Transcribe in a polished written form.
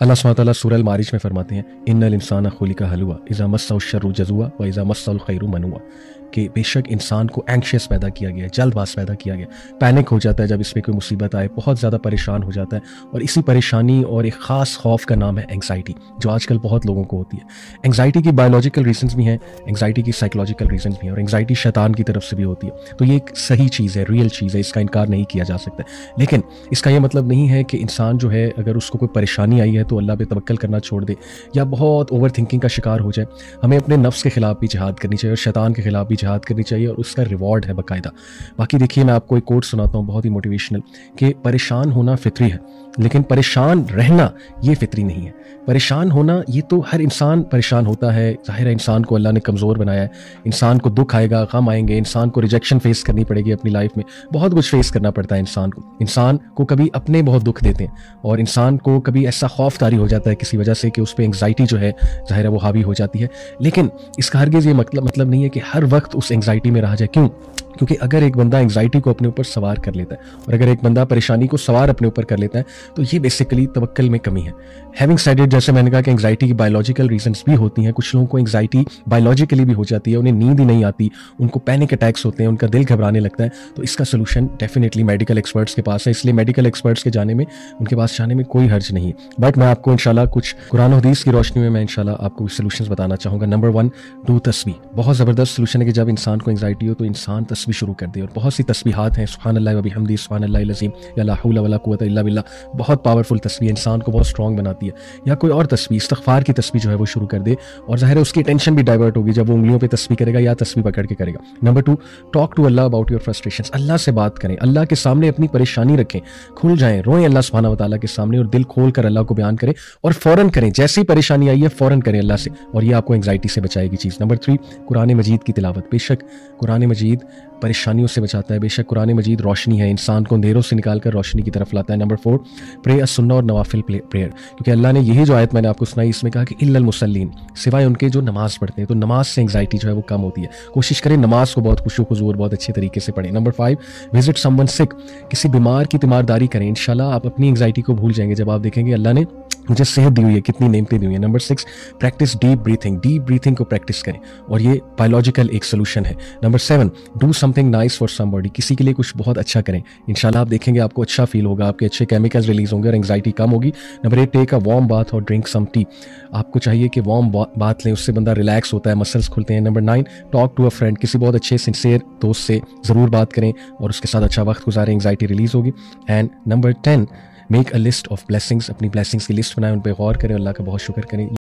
اللہ सुब्हानहू तआला सूरह अल-मारिज में फरमाते हैं इन्नल इंसाना खुलिका हलुआ इज़ा मस्सहु शर्रु जज़ुआ व इज़ा मस्सहुल खैरु मनुआ, कि बेशक इंसान को एंग्शियस पैदा किया गया है, जल्दबाज पैदा किया गया, पैनिक हो जाता है जब इस पर कोई मुसीबत आए, बहुत ज़्यादा परेशान हो जाता है। और इसी परेशानी और एक ख़ास खौफ का नाम है एंग्जाइटी, जो आजकल बहुत लोगों को होती है। एंग्जाइटी की बायोलॉजिकल रीजंस भी हैं, एंग्जाइटी की साइकोलॉजिकल रीजंस भी हैं, और एंग्जाइटी शैतान की तरफ से भी होती है। तो ये एक सही चीज़ है, रियल चीज़ है, इसका इनकार नहीं किया जा सकता। लेकिन इसका ये मतलब नहीं है कि इंसान जो है अगर उसको कोई परेशानी आई है तो अल्लाह पे तवक्कल करना छोड़ दे या बहुत ओवर थिंकिंग का शिकार हो जाए। हमें अपने नफ्स के खिलाफ भी जिहाद करनी चाहिए और शैतान के खिलाफ भी जिहाद करनी चाहिए, और उसका रिवॉर्ड है बाकायदा। बाकी देखिए, मैं आपको एक कोट सुनाता हूँ बहुत ही मोटिवेशनल, कि परेशान होना फितरी है लेकिन परेशान रहना ये फितरी नहीं है। परेशान होना ये तो हर इंसान परेशान होता है, ज़ाहिर है इंसान को अल्लाह ने कमज़ोर बनाया है, इंसान को दुख आएगा, गम आएंगे, इंसान को रिजेक्शन फेस करनी पड़ेगी अपनी लाइफ में, बहुत कुछ फेस करना पड़ता है इंसान को कभी अपने बहुत दुख देते हैं, और इंसान को कभी ऐसा खौफ तारी हो जाता है किसी वजह से कि उस पर एंग्जाइटी जो है ज़ाहिर है वो हावी हो जाती है। लेकिन इसका हरगिज़ ये मतलब नहीं है कि हर वक्त उस एंग्जाइटी में रहा जाए। क्यों? क्योंकि अगर एक बंदा एंग्जाइटी को अपने ऊपर सवार कर लेता है और अगर एक बंदा परेशानी को सवार अपने ऊपर कर लेता है तो ये बेसिकली तवक्कल में कमी है। हैविंग सेड इट, जैसे मैंने कहा कि एंग्जाइटी की बायोलॉजिकल रीजंस भी होती हैं। कुछ लोगों को एंग्जाइटी बायोलॉजिकली भी हो जाती है, उन्हें नींद ही नहीं आती, उनको पैनिक अटैक्स होते हैं, उनका दिल घबराने लगता है। तो इसका सोल्यूशन डेफिनेटली मेडिकल एक्सपर्ट्स के पास है, इसलिए मेडिकल एक्सपर्ट्स के उनके पास जाने में कोई हर्ज नहीं है। बट मैं आपको इंशाल्लाह कुछ कुरान और हदीस की रोशनी में मैं इंशाल्लाह आपको सोल्यूशंस बताना चाहूँगा। नंबर 1, डू तस्बीह। बहुत ज़बरदस्त सोल्यूशन है कि जब इंसान को एंग्जाइटी हो तो इंसान तस्बीह शुरू कर दे, और बहुत सी तस्बीहात हैं, सुब्हानल्लाह व बिहम्दिही सुब्हानल्लाहिल अज़ीम, या ला हौला वला कुव्वता इल्ला बिल्लाह, बहुत पावरफुल तस्बीह इंसान को बहुत स्ट्रॉन्ग बनाती है। या कोई और तस्बीह, इस्तिग़फ़ार की तस्बीह जो है वो शुरू कर दे, और ज़ाहिर है उसकी टेंशन भी डाइवर्ट होगी जब वो उंगलियों पे तस्बीह करेगा या तस्बीह पकड़ के करेगा। नंबर 2, टॉक टू अल्लाह अबाउट योर फ्रस्ट्रेशंस। अल्लाह से बात करें, अल्लाह के सामने अपनी परेशानी रखें, खुल जाएं, रोएं अल्लाह सुब्हानहू व तआला के सामने और दिल खोल कर अल्लाह को बयान करें, और फ़ौरन करें, जैसी परेशानी आई है फ़ौरन करें अल्लाह से, और ये आपको एंग्जाइटी से बचाएगी चीज़। नंबर 3, कुरान मजीद की तिलावत। बेशक कुरान मजीद परेशानियों से बचाता है, बेशक कुरान मजीद रोशनी है, इंसान को अंधेरों से निकाल कर रोशनी की तरफ लाता है। नंबर 4, प्रे सुन्ना और नवाफिल प्रेयर, क्योंकि अल्लाह ने यही जो आयत मैंने आपको सुनाई इसमें कहा कि इल्लल मुसल्लीन, सिवाय उनके जो नमाज पढ़ते हैं। तो नमाज से एंग्जाइटी जो है वो कम होती है। कोशिश करें नमाज को बहुत खुशू हुजूर बहुत अच्छे तरीके से पढ़ें। नंबर 5, विजिट समवन सिक, किसी बीमार की तीमारदारी करें, इंशाल्लाह आप अपनी एंग्जाइटी को भूल जाएंगे जब आप देखेंगे अल्लाह ने मुझे सेहत दी हुई है, कितनी नेमतें दी हुई है। नंबर 6, प्रैक्टिस डीप ब्रीथिंग को प्रैक्टिस करें, और ये बायोलॉजिकल एक सोल्यूशन है। Number 7, do something nice for somebody, किसी के लिए कुछ बहुत अच्छा करें, इंशाल्लाह आप देखेंगे आपको अच्छा फील होगा, आपके अच्छे केमिकल्स रिलीज होंगे और एंग्जाइटी कम होगी। Number 8, take a warm bath और ड्रिंक सम टी, आपको चाहिए कि वार्म बाथ लें, उससे बंदा रिलैक्स होता है, मसल्स खुलते हैं। Number 9, talk to a friend, किसी बहुत अच्छे सिंसियर दोस्त से ज़रूर बात करें और उसके साथ अच्छा वक्त गुजारें, एंग्जाइटी रिलीज होगी। And number 10, make a list of blessings, अपनी ब्लेसिंग्स की लिस्ट बनाएं, उन पर गौर करें, अल्लाह का बहुत शुक्र करें।